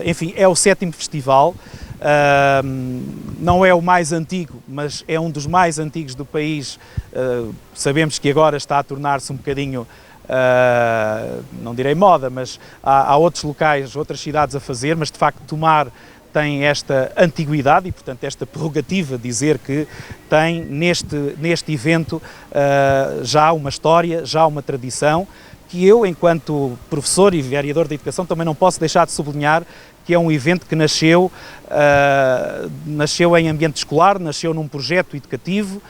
Enfim, é o 7º festival, não é o mais antigo, mas é um dos mais antigos do país. Sabemos que agora está a tornar-se um bocadinho, não direi moda, mas há outros locais, outras cidades a fazer, mas de facto Tomar tem esta antiguidade e, portanto, esta prerrogativa de dizer que tem neste evento já uma história, já uma tradição, que eu, enquanto professor e vereador de Educação, também não posso deixar de sublinhar que é um evento que nasceu em ambiente escolar, nasceu num projeto educativo,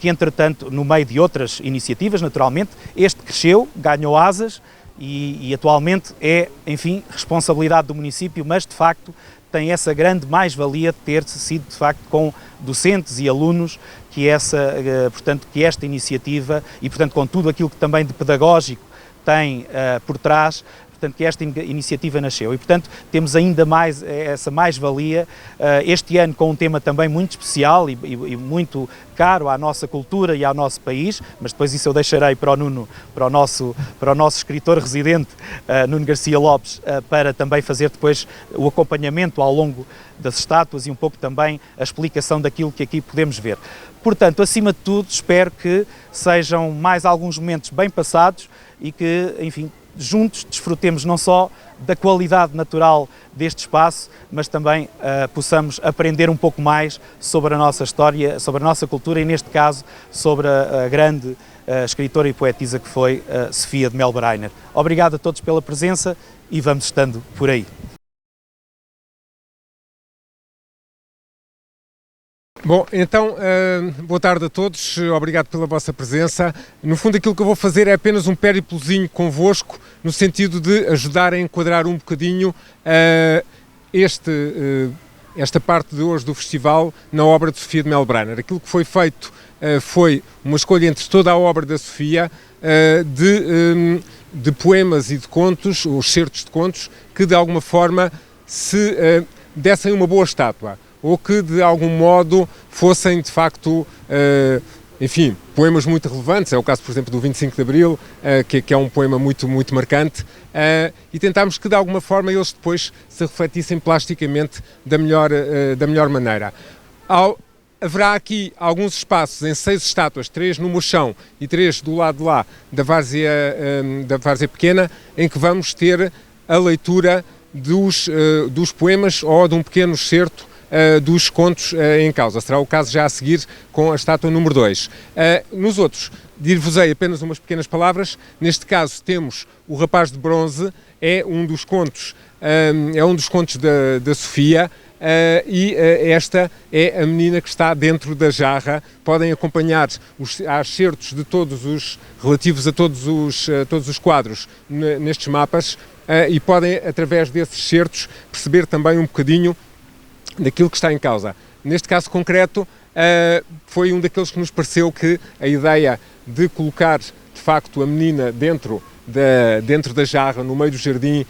que entretanto, no meio de outras iniciativas, naturalmente, este cresceu, ganhou asas e atualmente é, enfim, responsabilidade do município, mas de facto tem essa grande mais-valia de ter sido, de facto, com docentes e alunos que esta iniciativa e, portanto, com tudo aquilo que também de pedagógico tem por trás, portanto, que esta iniciativa nasceu. E, portanto, temos ainda mais essa mais-valia, este ano com um tema também muito especial e muito caro à nossa cultura e ao nosso país, mas depois isso eu deixarei para o Nuno, para o nosso escritor residente, Nuno Garcia Lopes, para também fazer depois o acompanhamento ao longo das estátuas e um pouco também a explicação daquilo que aqui podemos ver. Portanto, acima de tudo, espero que sejam mais alguns momentos bem passados e que, enfim, juntos desfrutemos não só da qualidade natural deste espaço, mas também possamos aprender um pouco mais sobre a nossa história, sobre a nossa cultura e, neste caso, sobre a grande escritora e poetisa que foi Sofia de Melbreiner. Obrigado a todos pela presença e vamos estando por aí. Bom, então, boa tarde a todos, obrigado pela vossa presença. No fundo, aquilo que eu vou fazer é apenas um périplozinho convosco, no sentido de ajudar a enquadrar um bocadinho esta parte de hoje do festival na obra de Sofia de Melbreiner. Aquilo que foi feito foi uma escolha entre toda a obra da Sofia de poemas e de contos, os certos de contos, que de alguma forma se dessem uma boa estátua, ou que de algum modo fossem de facto, enfim, poemas muito relevantes. É o caso, por exemplo, do 25 de Abril, que é um poema muito, muito marcante, e tentámos que de alguma forma eles depois se refletissem plasticamente da melhor maneira. Haverá aqui alguns espaços em 6 estátuas, 3 no Mochão e 3 do lado de lá da várzea pequena, em que vamos ter a leitura dos poemas ou de um pequeno excerto dos contos em causa. Será o caso já a seguir com a estátua número 2. Nos outros, dir-vos-ei apenas umas pequenas palavras. Neste caso temos o Rapaz de Bronze, é um dos contos da Sofia, e esta é a menina que está dentro da jarra. Podem acompanhar os excertos de relativos a todos os quadros nestes mapas, e podem, através desses excertos, perceber também um bocadinho daquilo que está em causa. Neste caso concreto, foi um daqueles que nos pareceu que a ideia de colocar, de facto, a menina dentro da jarra, no meio do jardim,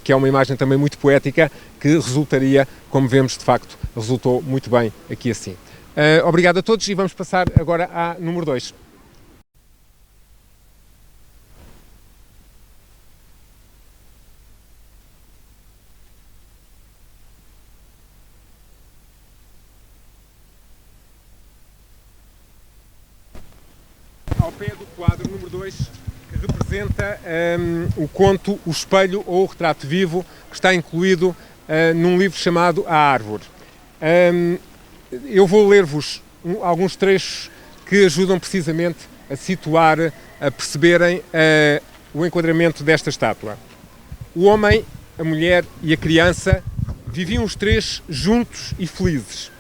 que é uma imagem também muito poética, que resultaria, como vemos, de facto, resultou muito bem aqui assim. Obrigado a todos e vamos passar agora à número 2. Ao pé do quadro número 2, que representa o conto O Espelho ou o Retrato Vivo, que está incluído num livro chamado A Árvore. Eu vou ler-vos alguns trechos que ajudam precisamente a situar, a perceberem o enquadramento desta estátua. O homem, a mulher e a criança viviam os 3 juntos e felizes.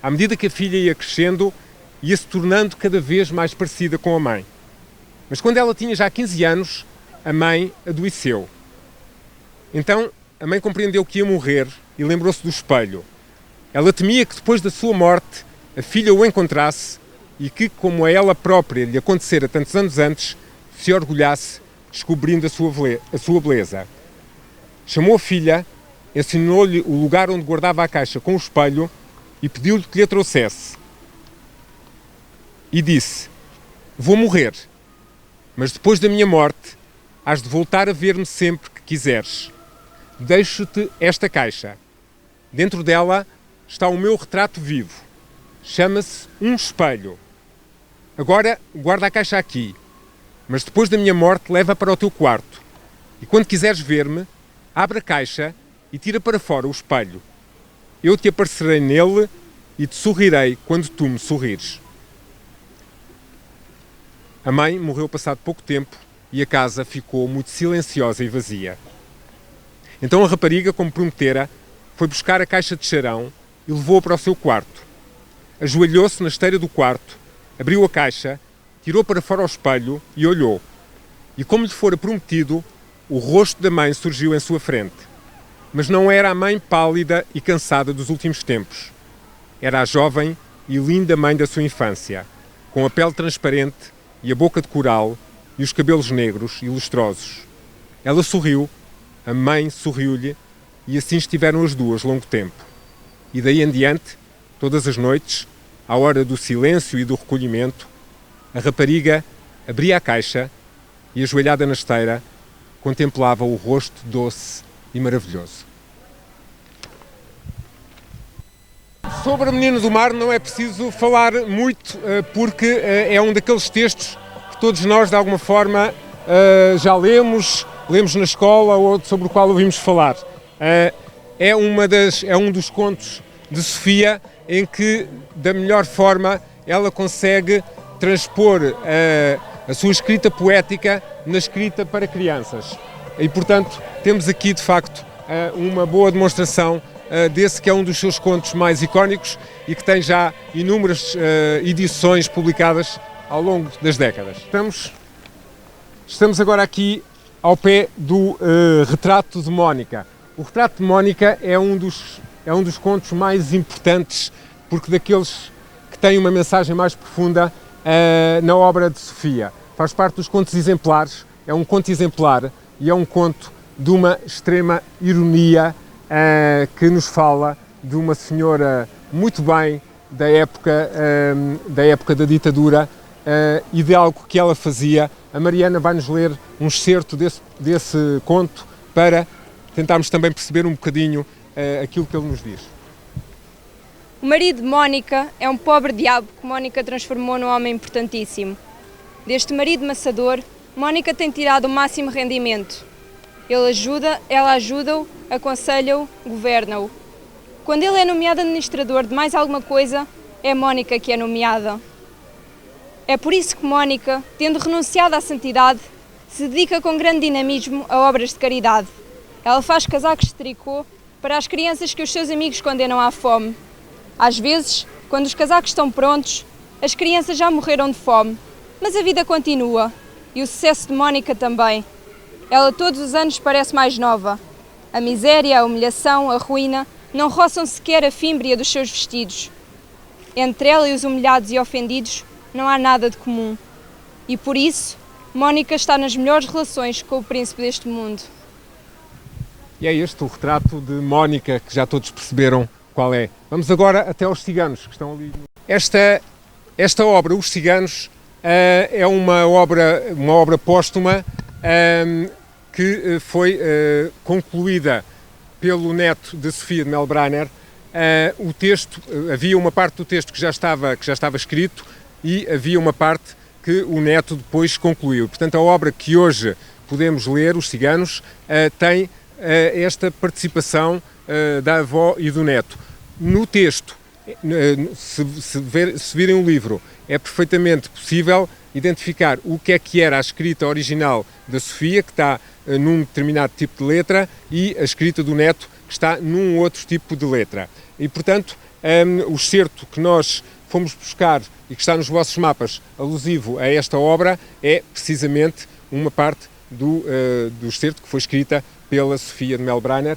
À medida que a filha ia crescendo, ia-se tornando cada vez mais parecida com a mãe. Mas quando ela tinha já 15 anos, a mãe adoeceu. Então, a mãe compreendeu que ia morrer e lembrou-se do espelho. Ela temia que depois da sua morte, a filha o encontrasse e que, como a ela própria lhe acontecera tantos anos antes, se orgulhasse, descobrindo a sua beleza. Chamou a filha, ensinou-lhe o lugar onde guardava a caixa com o espelho e pediu-lhe que lhe a trouxesse. E disse: vou morrer, mas depois da minha morte hás de voltar a ver-me sempre que quiseres. deixo-te esta caixa. Dentro dela está o meu retrato vivo. Chama-se um espelho. Agora guarda a caixa aqui, mas depois da minha morte leva para o teu quarto. E quando quiseres ver-me, abre a caixa e tira para fora o espelho. Eu te aparecerei nele e te sorrirei quando tu me sorrires. A mãe morreu passado pouco tempo e a casa ficou muito silenciosa e vazia. Então a rapariga, como prometera, foi buscar a caixa de charão e levou-a para o seu quarto. Ajoelhou-se na esteira do quarto, abriu a caixa, tirou para fora o espelho e olhou. E como lhe fora prometido, o rosto da mãe surgiu em sua frente. Mas não era a mãe pálida e cansada dos últimos tempos. Era a jovem e linda mãe da sua infância, com a pele transparente e a boca de coral e os cabelos negros e lustrosos. Ela sorriu, a mãe sorriu-lhe e assim estiveram as duas longo tempo. E daí em diante, todas as noites, à hora do silêncio e do recolhimento, a rapariga abria a caixa e, ajoelhada na esteira, contemplava o rosto doce e maravilhoso. Sobre o Menino do Mar não é preciso falar muito, porque é um daqueles textos que todos nós, de alguma forma, já lemos na escola ou sobre o qual ouvimos falar. É um dos contos de Sofia em que, da melhor forma, ela consegue transpor a sua escrita poética na escrita para crianças. E, portanto, temos aqui, de facto, uma boa demonstração desse que é um dos seus contos mais icónicos e que tem já inúmeras edições publicadas ao longo das décadas. Estamos agora aqui ao pé do retrato de Mónica. O retrato de Mónica é um dos contos mais importantes, porque daqueles que têm uma mensagem mais profunda na obra de Sofia. Faz parte dos contos exemplares, é um conto exemplar e é um conto de uma extrema ironia que nos fala de uma senhora muito bem da época da ditadura e de algo que ela fazia. A Mariana vai-nos ler um excerto desse conto para tentarmos também perceber um bocadinho aquilo que ele nos diz. O marido de Mónica é um pobre diabo que Mónica transformou num homem importantíssimo. Deste marido maçador, Mónica tem tirado o máximo rendimento. Ela ajuda-o, aconselha-o, governa-o. Quando ele é nomeado administrador de mais alguma coisa, é Mónica que é nomeada. É por isso que Mónica, tendo renunciado à santidade, se dedica com grande dinamismo a obras de caridade. Ela faz casacos de tricô para as crianças que os seus amigos condenam à fome. Às vezes, quando os casacos estão prontos, as crianças já morreram de fome, mas a vida continua e o sucesso de Mónica também. Ela todos os anos parece mais nova. A miséria, a humilhação, a ruína não roçam sequer a fímbria dos seus vestidos. Entre ela e os humilhados e ofendidos não há nada de comum. E por isso, Mónica está nas melhores relações com o príncipe deste mundo. E é este o retrato de Mónica, que já todos perceberam qual é. Vamos agora até aos ciganos, que estão ali. Esta obra, Os Ciganos, é uma obra póstuma que foi concluída pelo neto de Sofia de Melbrenner. O texto, havia uma parte do texto que já estava escrito e havia uma parte que o neto depois concluiu. Portanto, a obra que hoje podemos ler, Os Ciganos, tem esta participação da avó e do neto. No texto, se virem o livro, é perfeitamente possível identificar o que era a escrita original da Sofia, que está num determinado tipo de letra, e a escrita do neto, que está num outro tipo de letra. E, portanto, o excerto que nós fomos buscar e que está nos vossos mapas alusivo a esta obra é precisamente uma parte do excerto que foi escrita pela Sofia de Melbrenner.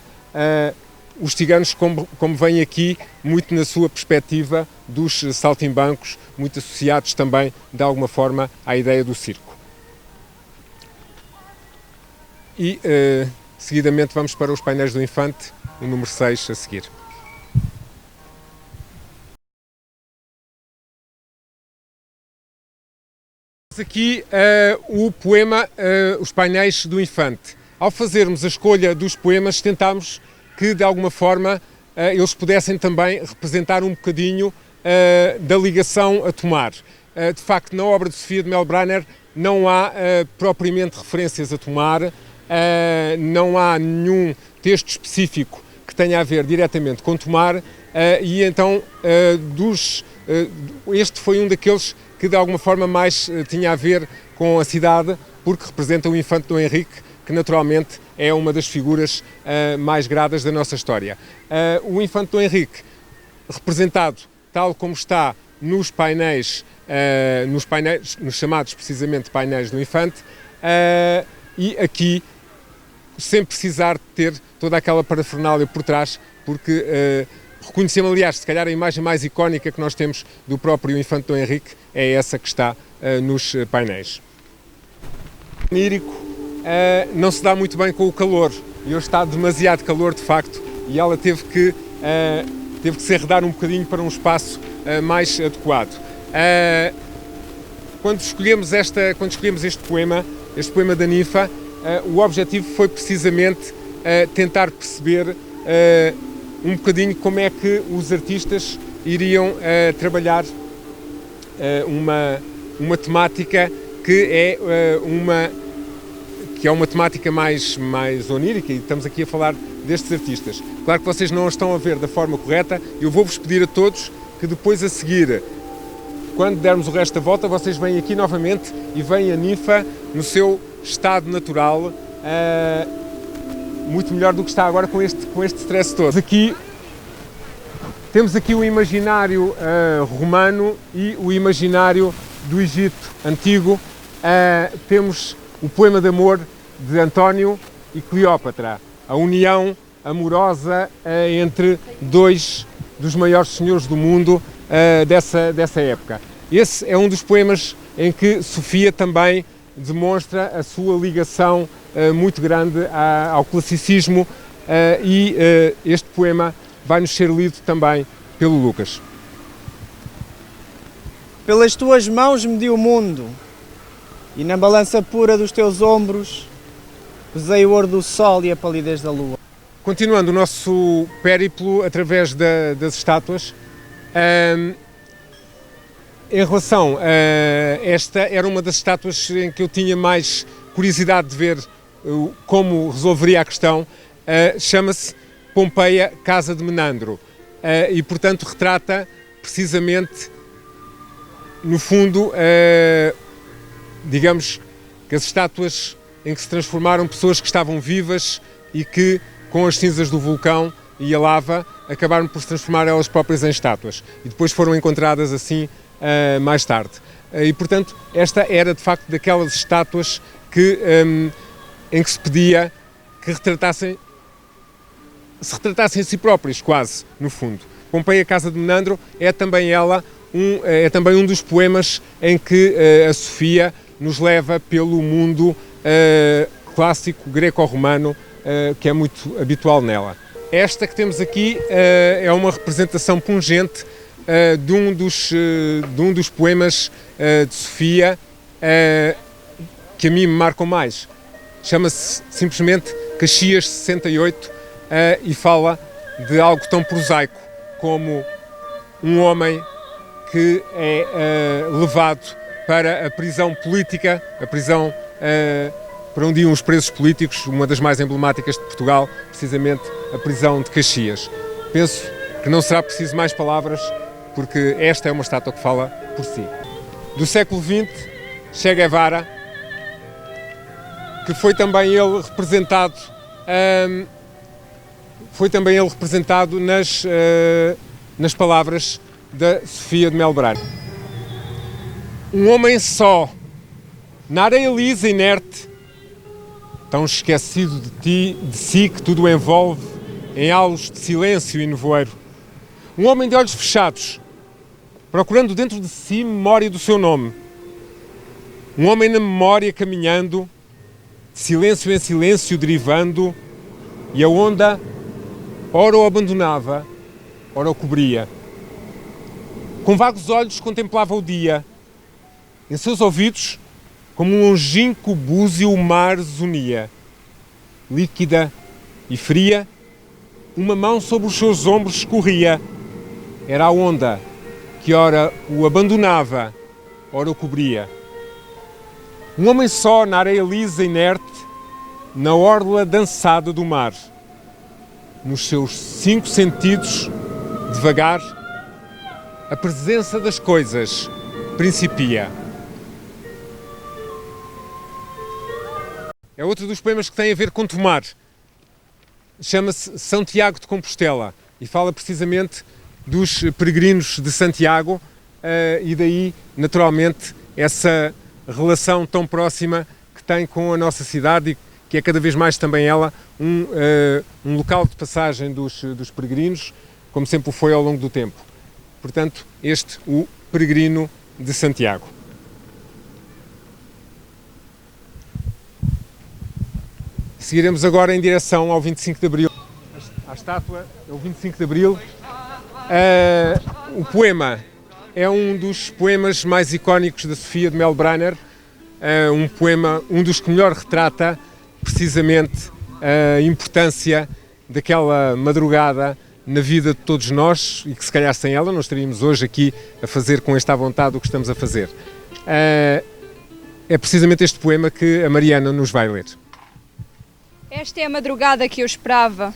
Os ciganos, como vem aqui, muito na sua perspectiva dos saltimbancos, muito associados também, de alguma forma, à ideia do circo. E, seguidamente, vamos para os painéis do Infante, o número 6 a seguir. Aqui o poema Os Painéis do Infante. ao fazermos a escolha dos poemas, tentámos que, de alguma forma, eles pudessem também representar um bocadinho da ligação a Tomar. De facto, na obra de Sofia de Melbrenner não há propriamente referências a Tomar, não há nenhum texto específico que tenha a ver diretamente com Tomar, e então este foi um daqueles que de alguma forma mais tinha a ver com a cidade, porque representa o infante Dom Henrique, que naturalmente é uma das figuras mais gradas da nossa história. O infante Dom Henrique, representado tal como está nos painéis, nos chamados precisamente painéis do infante, e aqui sem precisar de ter toda aquela parafernália por trás, porque reconhecemos, aliás, se calhar a imagem mais icónica que nós temos do próprio infante Dom Henrique é essa que está nos painéis. O onírico não se dá muito bem com o calor, e hoje está demasiado calor de facto, e ela teve que se arredar um bocadinho para um espaço mais adequado. Quando escolhemos este poema da ninfa, o objetivo foi precisamente tentar perceber um bocadinho como é que os artistas iriam trabalhar uma temática que é uma temática mais onírica, e estamos aqui a falar destes artistas. Claro que vocês não a estão a ver da forma correta, eu vou-vos pedir a todos que depois a seguir, quando dermos o resto da volta, vocês vêm aqui novamente e veem a ninfa no seu estado natural, muito melhor do que está agora com este stress todo. Temos aqui o imaginário romano e o imaginário do Egito antigo. Temos o poema de amor de António e Cleópatra, a união amorosa entre dois dos maiores senhores do mundo dessa época. Esse é um dos poemas em que Sofia também demonstra a sua ligação muito grande ao classicismo, e este poema vai-nos ser lido também pelo Lucas. Pelas tuas mãos medi o mundo, e na balança pura dos teus ombros pesei o ouro do sol e a palidez da lua. Continuando o nosso périplo através das estátuas, em relação a esta, era uma das estátuas em que eu tinha mais curiosidade de ver como resolveria a questão. Chama-se Pompeia, Casa de Menandro, e portanto retrata precisamente, no fundo, digamos que as estátuas em que se transformaram pessoas que estavam vivas e que, com as cinzas do vulcão e a lava, acabaram por se transformar elas próprias em estátuas, e depois foram encontradas assim mais tarde. E portanto esta era de facto daquelas estátuas em que se pedia que se retratassem a si próprios, quase, no fundo. Pompeia, Casa de Menandro é também ela um dos poemas em que a Sofia nos leva pelo mundo clássico greco-romano, que é muito habitual nela. Esta que temos aqui é uma representação pungente de um dos poemas de Sofia que a mim me marcam mais. Chama-se simplesmente Caxias 68, e fala de algo tão prosaico como um homem que é levado para a prisão política, a prisão para onde iam os presos políticos, uma das mais emblemáticas de Portugal, precisamente a prisão de Caxias. Penso que não será preciso mais palavras, porque esta é uma estátua que fala por si. Do século XX, Che Guevara, que foi também ele representado nas palavras da Sofia de Melbrenner. Um homem só, na areia lisa e inerte, tão esquecido de si que tudo o envolve em halos de silêncio e nevoeiro. Um homem de olhos fechados, procurando dentro de si memória do seu nome. Um homem na memória caminhando, de silêncio em silêncio derivando, e a onda ora o abandonava, ora o cobria. Com vagos olhos contemplava o dia. Em seus ouvidos, como um longínquo búzio, o mar zunia. líquida e fria, uma mão sobre os seus ombros escorria. Era a onda que ora o abandonava, ora o cobria. Um homem só na areia lisa e inerte, na orla dançada do mar. Nos seus 5 sentidos, devagar, a presença das coisas principia. É outro dos poemas que tem a ver com Tomar. Chama-se São Tiago de Compostela e fala precisamente dos peregrinos de Santiago e daí, naturalmente, essa relação tão próxima que tem com a nossa cidade e que é cada vez mais também ela um local de passagem dos peregrinos, como sempre o foi ao longo do tempo. Portanto, o peregrino de Santiago. Seguiremos agora em direção ao 25 de Abril, à estátua, é o 25 de Abril. O poema é um dos poemas mais icónicos da Sofia de Melbrenner, um dos que melhor retrata precisamente a importância daquela madrugada na vida de todos nós e que se calhar sem ela não estaríamos hoje aqui a fazer com esta vontade o que estamos a fazer. É precisamente este poema que a Mariana nos vai ler. Esta é a madrugada que eu esperava,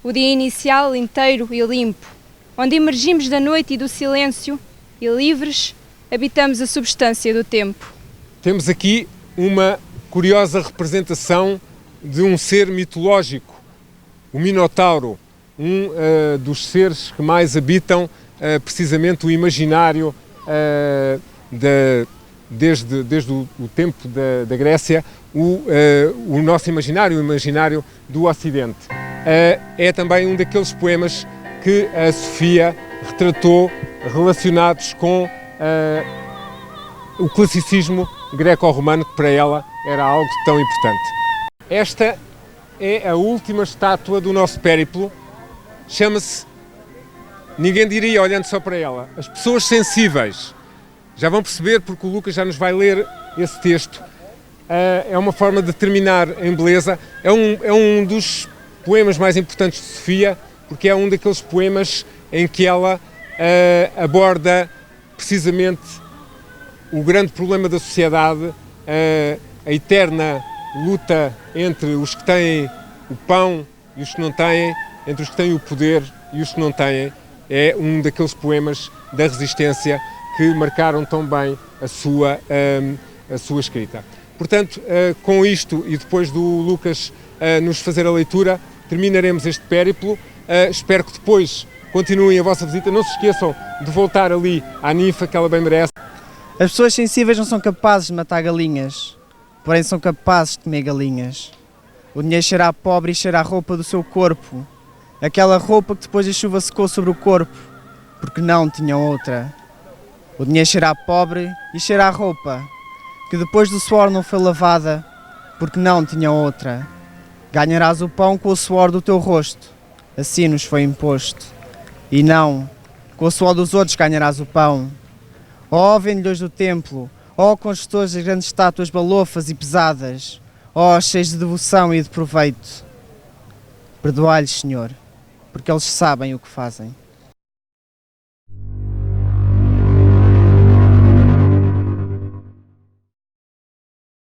o dia inicial inteiro e limpo, onde emergimos da noite e do silêncio e livres habitamos a substância do tempo. Temos aqui uma curiosa representação de um ser mitológico, o Minotauro, dos seres que mais habitam precisamente o imaginário desde o tempo da Grécia, o nosso imaginário, o imaginário do Ocidente. É também um daqueles poemas que a Sofia retratou relacionados com o classicismo greco-romano, que para ela era algo tão importante. Esta é a última estátua do nosso périplo, chama-se, ninguém diria olhando só para ela, As Pessoas Sensíveis. Já vão perceber porque o Lucas já nos vai ler esse texto. É uma forma de terminar em beleza. É um dos poemas mais importantes de Sofia, porque é um daqueles poemas em que ela aborda precisamente o grande problema da sociedade, a eterna luta entre os que têm o pão e os que não têm, entre os que têm o poder e os que não têm. É um daqueles poemas da resistência que marcaram tão bem a sua escrita. Portanto, com isto e depois do Lucas nos fazer a leitura, terminaremos este périplo. Espero que depois continuem a vossa visita. Não se esqueçam de voltar ali à ninfa, que ela bem merece. As pessoas sensíveis não são capazes de matar galinhas, porém são capazes de comer galinhas. O dinheiro cheira a pobre e cheira a roupa do seu corpo. Aquela roupa que depois da chuva secou sobre o corpo, porque não tinham outra. O dinheiro cheira a pobre e cheira a roupa, que depois do suor não foi lavada, porque não tinham outra. Ganharás o pão com o suor do teu rosto, assim nos foi imposto. E não, com o suor dos outros ganharás o pão. Ó vendedores do templo, ó construtores das grandes estátuas balofas e pesadas, ó cheios de devoção e de proveito. Perdoai-lhes, Senhor, porque eles sabem o que fazem.